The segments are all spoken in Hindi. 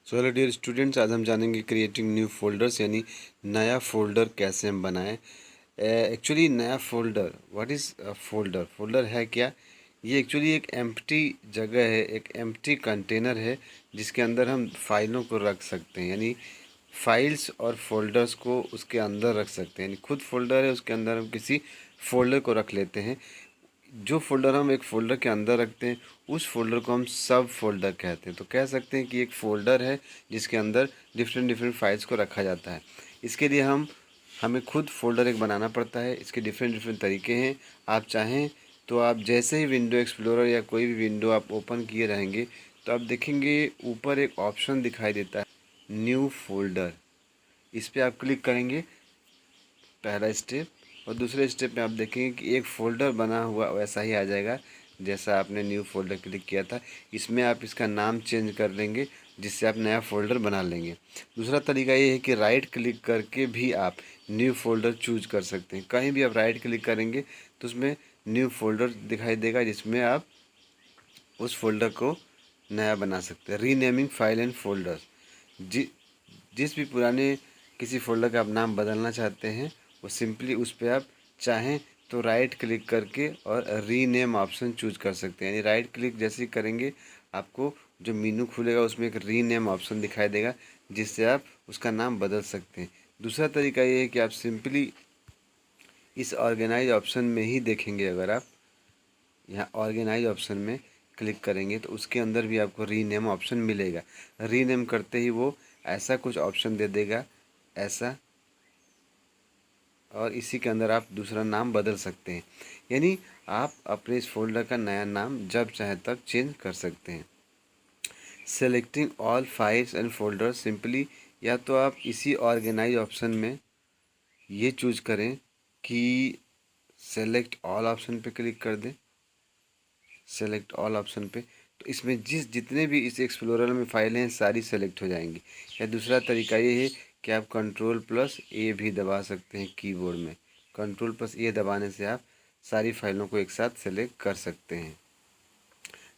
सो हेलो डियर स्टूडेंट्स, आज हम जानेंगे क्रिएटिंग न्यू फोल्डर्स यानी नया फोल्डर कैसे हम बनाएं। एक्चुअली नया folder, what is folder? Folder है क्या? ये एक्चुअली एक एम्प्टी जगह है, एक एम्प्टी कंटेनर है जिसके अंदर हम फाइलों को रख सकते हैं। यानी फाइल्स और फोल्डर्स को उसके अंदर रख सकते हैं। यानी खुद फोल्डर है, उसके अंदर हम किसी फोल्डर को रख लेते हैं। जो फोल्डर हम एक फ़ोल्डर के अंदर रखते हैं उस फोल्डर को हम सब फोल्डर कहते हैं। तो कह सकते हैं कि एक फ़ोल्डर है जिसके अंदर डिफरेंट डिफरेंट फाइल्स को रखा जाता है। इसके लिए हमें खुद फोल्डर एक बनाना पड़ता है। इसके डिफरेंट डिफरेंट तरीके हैं। आप चाहें तो आप जैसे ही विंडो एक्सप्लोरर या कोई भी विंडो आप ओपन किए रहेंगे तो आप देखेंगे ऊपर एक ऑप्शन दिखाई देता है, न्यू फोल्डर। इस पर आप क्लिक करेंगे, पहला स्टेप। और दूसरे स्टेप में आप देखेंगे कि एक फ़ोल्डर बना हुआ वैसा ही आ जाएगा जैसा आपने न्यू फोल्डर क्लिक किया था। इसमें आप इसका नाम चेंज कर लेंगे जिससे आप नया फ़ोल्डर बना लेंगे। दूसरा तरीका ये है कि राइट क्लिक करके भी आप न्यू फोल्डर चूज कर सकते हैं। कहीं भी आप राइट क्लिक करेंगे तो उसमें न्यू फोल्डर दिखाई देगा जिसमें आप उस फोल्डर को नया बना सकते हैं। रीनेमिंग फाइल एंड फोल्डर, जि जिस भी पुराने किसी फोल्डर का आप नाम बदलना चाहते हैं वो सिंपली उस पर आप चाहें तो राइट क्लिक करके और रीनेम ऑप्शन चूज कर सकते हैं। यानी राइट क्लिक जैसे ही करेंगे आपको जो मेनू खुलेगा उसमें एक रीनेम ऑप्शन दिखाई देगा जिससे आप उसका नाम बदल सकते हैं। दूसरा तरीका ये है कि आप सिंपली इस ऑर्गेनाइज ऑप्शन में ही देखेंगे। अगर आप यहाँ ऑर्गेनाइज ऑप्शन में क्लिक करेंगे तो उसके अंदर भी आपको रीनेम ऑप्शन मिलेगा। रीनेम करते ही वो ऐसा कुछ ऑप्शन दे देगा ऐसा, और इसी के अंदर आप दूसरा नाम बदल सकते हैं। यानी आप अपने इस फोल्डर का नया नाम जब चाहे तब चेंज कर सकते हैं। Selecting all files and folders simply, या तो आप इसी ऑर्गेनाइज ऑप्शन में ये चूज करें कि सेलेक्ट ऑल ऑप्शन पे क्लिक कर दें। सेलेक्ट ऑल ऑप्शन पे तो इसमें जितने भी इस एक्सप्लोरर में फाइलें हैं सारी सेलेक्ट हो जाएंगी। या दूसरा तरीका ये है कि आप कंट्रोल प्लस ए भी दबा सकते हैं कीबोर्ड में। कंट्रोल प्लस ए दबाने से आप सारी फाइलों को एक साथ सेलेक्ट कर सकते हैं।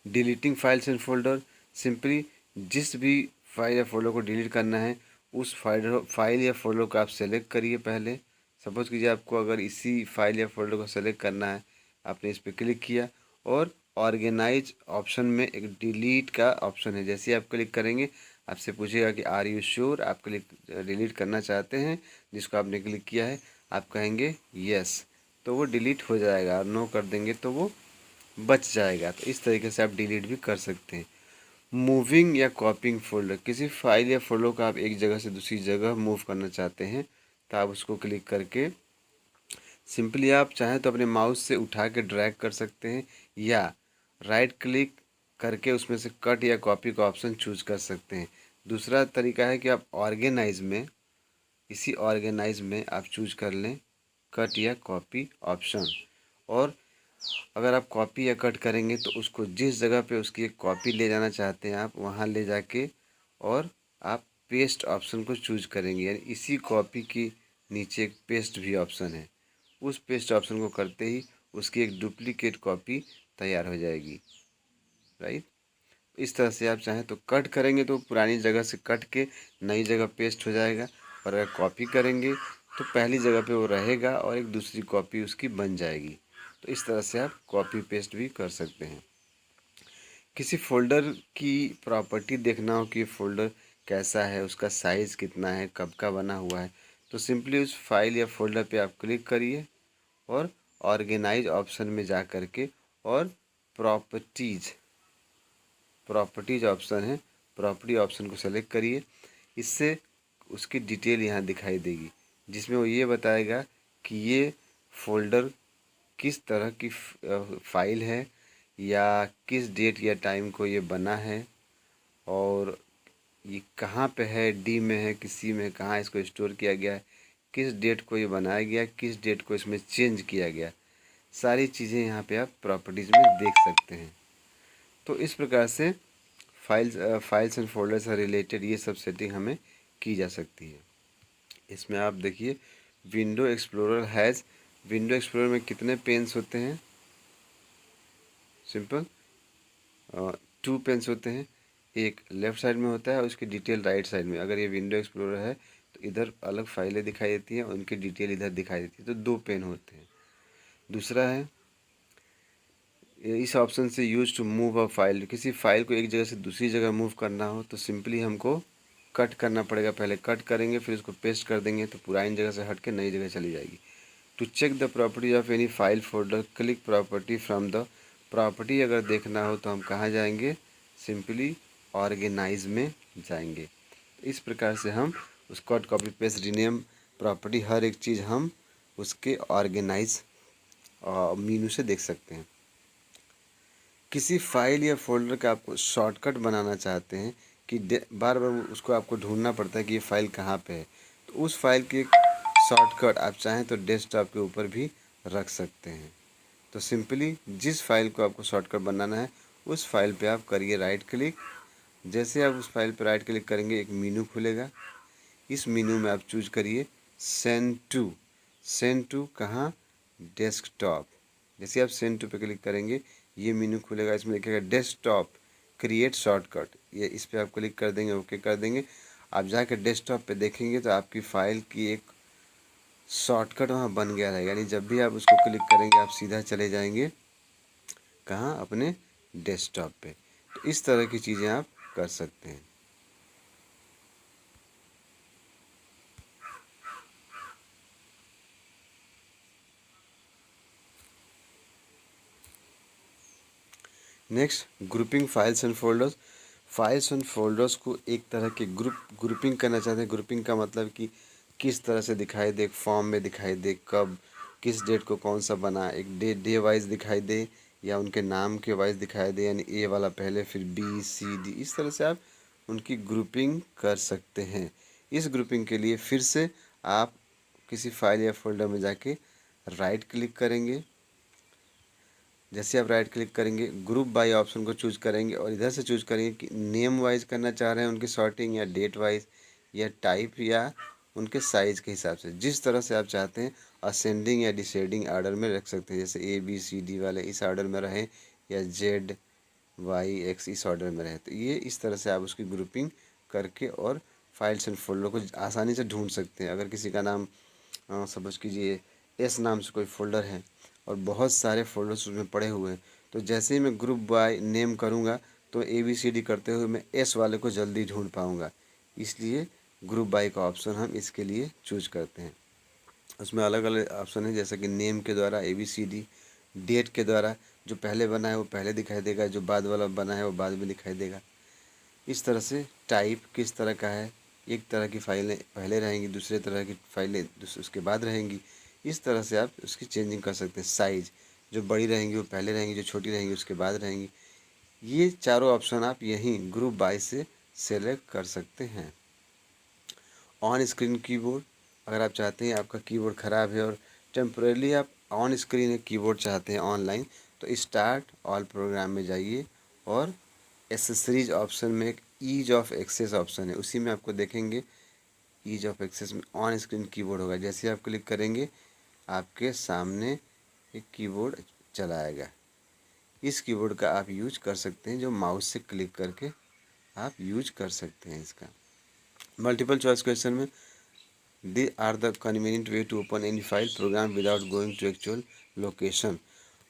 Deleting files and folder, simply जिस भी फाइल या फोल्डर को डिलीट करना है उस फाइल या फोल्डर को आप सेलेक्ट करिए। पहले सपोज कीजिए आपको अगर इसी फाइल या फोल्डर को सेलेक्ट करना है, आपने इस पर क्लिक किया और ऑर्गेनाइज ऑप्शन में एक डिलीट का ऑप्शन है। जैसे ही आप क्लिक करेंगे आपसे पूछेगा कि आर यू श्योर, आप क्लिक डिलीट करना चाहते हैं जिसको आपने क्लिक किया है। आप कहेंगे यस तो वो डिलीट हो जाएगा, और नो कर देंगे तो वो बच जाएगा। तो इस तरीके से आप डिलीट भी कर सकते हैं। मूविंग या कॉपिंग फोल्डर, किसी फाइल या फोल्डर को आप एक जगह से दूसरी जगह मूव करना चाहते हैं तो आप उसको क्लिक करके सिंपली आप चाहें तो अपने माउस से उठा के ड्रैग कर सकते हैं, या राइट क्लिक करके उसमें से कट या कॉपी का ऑप्शन चूज कर सकते हैं। दूसरा तरीका है कि आप ऑर्गेनाइज में, इसी ऑर्गेनाइज में आप चूज कर लें कट या कॉपी ऑप्शन। और अगर आप कॉपी या कट करेंगे तो उसको जिस जगह पे उसकी एक कॉपी ले जाना चाहते हैं आप वहाँ ले जाके और आप पेस्ट ऑप्शन को चूज करेंगे। यानी इसी कॉपी के नीचे एक पेस्ट भी ऑप्शन है, उस पेस्ट ऑप्शन को करते ही उसकी एक डुप्लीकेट कॉपी तैयार हो जाएगी। राइट, इस तरह से आप चाहें तो कट करेंगे तो पुरानी जगह से कट के नई जगह पेस्ट हो जाएगा, और अगर कॉपी करेंगे तो पहली जगह पे वो रहेगा और एक दूसरी कॉपी उसकी बन जाएगी। तो इस तरह से आप कॉपी पेस्ट भी कर सकते हैं। किसी फोल्डर की प्रॉपर्टी देखना हो कि फोल्डर कैसा है, उसका साइज़ कितना है, कब का बना हुआ है, तो सिंपली उस फाइल या फोल्डर पे आप क्लिक करिए और ऑर्गेनाइज ऑप्शन में जा कर के और प्रॉपर्टीज प्रॉपर्टीज ऑप्शन है, प्रॉपर्टी ऑप्शन को सेलेक्ट करिए। इससे उसकी डिटेल यहाँ दिखाई देगी जिसमें वो ये बताएगा कि ये फोल्डर किस तरह की फाइल है या किस डेट या टाइम को ये बना है, और ये कहाँ पे है, डी में है कि सी में है, कहाँ इसको स्टोर किया गया है, किस डेट को ये बनाया गया, किस डेट को इसमें चेंज किया गया। सारी चीज़ें यहाँ पे आप प्रॉपर्टीज़ में देख सकते हैं। तो इस प्रकार से फाइल्स एंड फोल्डर से रिलेटेड ये सब सेटिंग हमें की जा सकती है। इसमें आप देखिए window explorer has, window explorer में कितने पेन्स होते हैं? सिंपल 2 पेन्स होते हैं। एक लेफ़्ट साइड में होता है और उसकी डिटेल राइट साइड में। अगर ये विंडो एक्सप्लोरर है तो इधर अलग फाइलें दिखाई देती हैं और उनकी डिटेल इधर दिखाई देती है, तो 2 पेन होते हैं। दूसरा है इस ऑप्शन से use to move a file, किसी फाइल को एक जगह से दूसरी जगह मूव करना हो तो सिंपली हमको कट करना पड़ेगा। पहले कट करेंगे फिर उसको पेस्ट कर देंगे तो पुरानी जगह से हट के नई जगह चली जाएगी। To check the property of any file folder click property from the property. अगर देखना हो तो हम कहाँ जाएंगे, सिंपली ऑर्गेनाइज में जाएंगे। इस प्रकार से हम उस cut copy paste rename property हर एक चीज़ हम उसके ऑर्गेनाइज मेनू से देख सकते हैं। किसी फाइल या फोल्डर का आपको शॉर्टकट बनाना चाहते हैं कि बार बार उसको आपको ढूंढना पड़ता है कि ये फ़ाइल कहाँ पे है, तो उस फाइल की एक शॉर्टकट आप चाहें तो डेस्कटॉप के ऊपर भी रख सकते हैं। तो सिंपली जिस फाइल को आपको शॉर्टकट बनाना है उस फाइल पे आप करिए राइट क्लिक। जैसे आप उस फाइल पर राइट क्लिक करेंगे एक मीनू खुलेगा। इस मीनू में आप चूज करिए सेंड टू कहाँ, डेस्कटॉप। जैसे आप सेंड टू पे क्लिक करेंगे ये मीनू खुलेगा, इसमें लिखेगा डेस्कटॉप क्रिएट शॉर्टकट। ये इस पर आप क्लिक कर देंगे, ओके कर देंगे। आप जाकर डेस्कटॉप पे देखेंगे तो आपकी फ़ाइल की एक शॉर्टकट वहाँ बन गया रहेगा, यानी जब भी आप उसको क्लिक करेंगे आप सीधा चले जाएंगे कहाँ, अपने डेस्कटॉप पे। तो इस तरह की चीज़ें आप कर सकते हैं। Next, grouping files and folders. Files and folders को एक तरह के ग्रुपिंग करना चाहते हैं। ग्रुपिंग का मतलब कि किस तरह से दिखाई दे, फॉर्म में दिखाई दे, कब किस डेट को कौन सा बना, एक डे वाइज दिखाई दे या उनके नाम के वाइज दिखाई दे, यानी ए वाला पहले फिर बी सी डी, इस तरह से आप उनकी ग्रुपिंग कर सकते हैं। इस ग्रुपिंग के लिए फिर से आप किसी फाइल या फोल्डर में जाके राइट क्लिक करेंगे। जैसे आप राइट क्लिक करेंगे ग्रुप बाय ऑप्शन को चूज करेंगे और इधर से चूज करेंगे कि नेम वाइज करना चाह रहे हैं उनकी सॉर्टिंग, या डेट वाइज, या टाइप, या उनके साइज़ के हिसाब से, जिस तरह से आप चाहते हैं असेंडिंग या डिसेंडिंग आर्डर में रख सकते हैं। जैसे ए बी सी डी वाले इस आर्डर में रहे या जेड वाई एक्स इस ऑर्डर में रहे, तो ये इस तरह से आप उसकी ग्रुपिंग करके और फाइल्स एंड फोल्डर को आसानी से ढूंढ सकते हैं। अगर किसी का नाम सपोज कीजिए एस नाम से कोई फोल्डर है और बहुत सारे फोल्डर्स उसमें पड़े हुए हैं, तो जैसे ही मैं ग्रुप बाय नेम करूँगा तो ए बी सी डी करते हुए मैं एस वाले को जल्दी ढूंढ पाऊँगा, इसलिए ग्रुप बाय का ऑप्शन हम इसके लिए चूज करते हैं। उसमें अलग अलग ऑप्शन है, जैसे कि नेम के द्वारा A B C D, date के द्वारा जो पहले बना है वो पहले दिखाई देगा, जो बाद वाला बना है वो बाद में दिखाई देगा। इस तरह से टाइप किस तरह का है, एक तरह की फाइलें पहले रहेंगी, दूसरे तरह की फाइलें उसके बाद रहेंगी, इस तरह से आप उसकी चेंजिंग कर सकते हैं। साइज़ जो बड़ी रहेंगी वो पहले रहेंगी, जो छोटी रहेंगी उसके बाद रहेंगी। ये चारों ऑप्शन आप यहीं ग्रुप बाय से सेलेक्ट कर सकते हैं। ऑन स्क्रीन कीबोर्ड, अगर आप चाहते हैं आपका कीबोर्ड ख़राब है और टेम्परेली आप ऑन स्क्रीन एक कीबोर्ड चाहते हैं ऑनलाइन, तो स्टार्ट ऑल प्रोग्राम में जाइए और एसेसरीज ऑप्शन में एक ईज ऑफ एक्सेस ऑप्शन है, उसी में आपको देखेंगे ईज ऑफ एक्सेस में ऑन स्क्रीन कीबोर्ड होगा। जैसे आप क्लिक करेंगे आपके सामने एक कीबोर्ड चला आएगा। इस कीबोर्ड का आप यूज कर सकते हैं, जो माउस से क्लिक करके आप यूज कर सकते हैं इसका। मल्टीपल चॉइस क्वेश्चन में they are the convenient way to open any file program without going to actual location.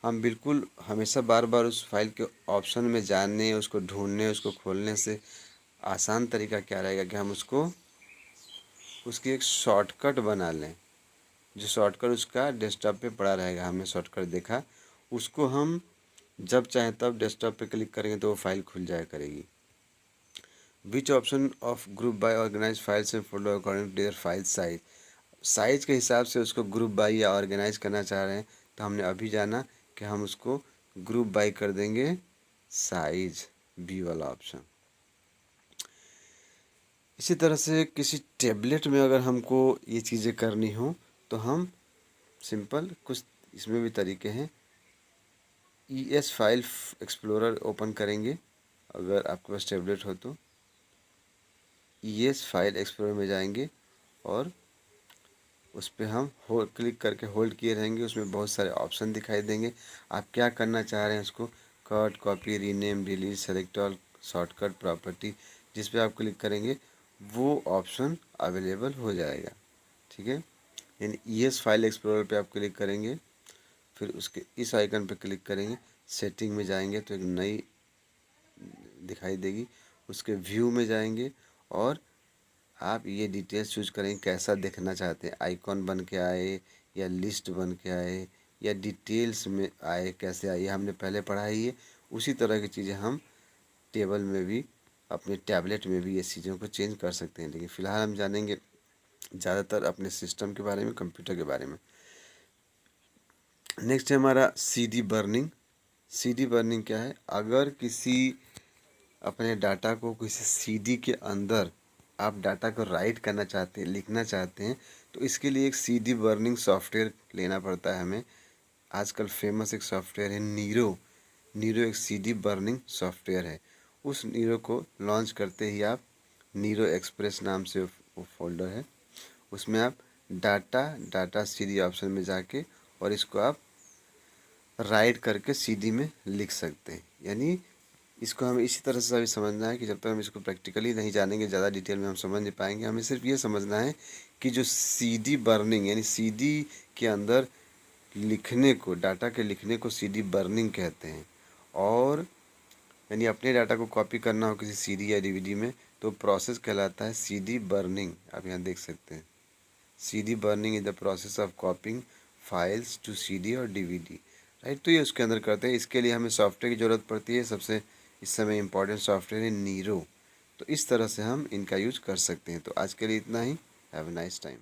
हम बिल्कुल हमेशा बार बार उस फाइल के ऑप्शन में जाने, उसको ढूंढने, उसको खोलने से आसान तरीका क्या रहेगा कि हम उसकी एक शॉर्टकट बना लें। जो शॉर्टकट उसका डेस्कटॉप पे पड़ा रहेगा, हमने शॉर्टकट देखा, उसको हम जब चाहें तब डेस्कटॉप पे क्लिक करेंगे तो वो फाइल खुल जाया करेगी। Which option of group by organize files and folder according to their file size. Size के हिसाब से उसको ग्रुप बाय या ऑर्गेनाइज करना चाह रहे हैं, तो हमने अभी जाना कि हम उसको ग्रुप बाय कर देंगे साइज, बी वाला ऑप्शन। इसी तरह से किसी टेबलेट में अगर हमको ये चीज़ें करनी हो तो हम सिंपल कुछ इसमें भी तरीके हैं। ES फाइल एक्सप्लोरर ओपन करेंगे, अगर आपके पास टेबलेट हो तो ES फाइल एक्सप्लोरर में जाएंगे और उस पर हम होल्ड क्लिक करके होल्ड किए रहेंगे। उसमें बहुत सारे ऑप्शन दिखाई देंगे, आप क्या करना चाह रहे हैं उसको cut, copy, rename, delete, select all, shortcut property जिस पे आप क्लिक करेंगे वो ऑप्शन अवेलेबल हो जाएगा। ठीक है, यानी ES फाइल एक्सप्लोरर पे आप क्लिक करेंगे, फिर उसके इस आइकन पे क्लिक करेंगे, सेटिंग में जाएंगे तो एक नई दिखाई देगी, उसके व्यू में जाएंगे और आप ये डिटेल्स चूज करेंगे कैसा देखना चाहते हैं, आइकॉन बन के आए या लिस्ट बन के आए या डिटेल्स में आए, कैसे आए, ये हमने पहले पढ़ा है। ये उसी तरह की चीज़ें हम टेबल में भी अपने टैबलेट में भी ये चीज़ों को चेंज कर सकते हैं। लेकिन फ़िलहाल हम जानेंगे ज़्यादातर अपने सिस्टम के बारे में, कंप्यूटर के बारे में। नेक्स्ट है हमारा CD बर्निंग। CD बर्निंग क्या है? अगर किसी अपने डाटा को किसी CD के अंदर आप डाटा को राइट करना चाहते हैं, लिखना चाहते हैं, तो इसके लिए एक CD बर्निंग सॉफ्टवेयर लेना पड़ता है हमें। आजकल फेमस एक सॉफ्टवेयर है नीरो। नीरो एक CD बर्निंग सॉफ्टवेयर है। उस नीरो को लॉन्च करते ही आप नीरो एक्सप्रेस नाम से वो फोल्डर है, उसमें आप डाटा CD ऑप्शन में जाके और इसको आप राइट करके CD में लिख सकते हैं। यानी इसको हमें इसी तरह से अभी समझना है कि जब तक हम इसको प्रैक्टिकली नहीं जानेंगे, ज़्यादा डिटेल में हम समझ नहीं पाएंगे। हमें सिर्फ ये समझना है कि जो CD बर्निंग यानी CD के अंदर लिखने को, डाटा के लिखने को CD बर्निंग कहते हैं। और यानी अपने डाटा को कॉपी करना हो किसी CD या DVD में तो प्रोसेस कहलाता है CD बर्निंग। आप यहाँ देख सकते हैं, CD burning is the process of copying files to CD और DVD, राइट। तो ये उसके अंदर करते हैं। इसके लिए हमें सॉफ्टवेयर की ज़रूरत पड़ती है। सबसे इस समय इम्पॉर्टेंट सॉफ्टवेयर है नीरो। तो इस तरह से हम इनका यूज कर सकते हैं। तो आज के लिए इतना ही। Have a nice time.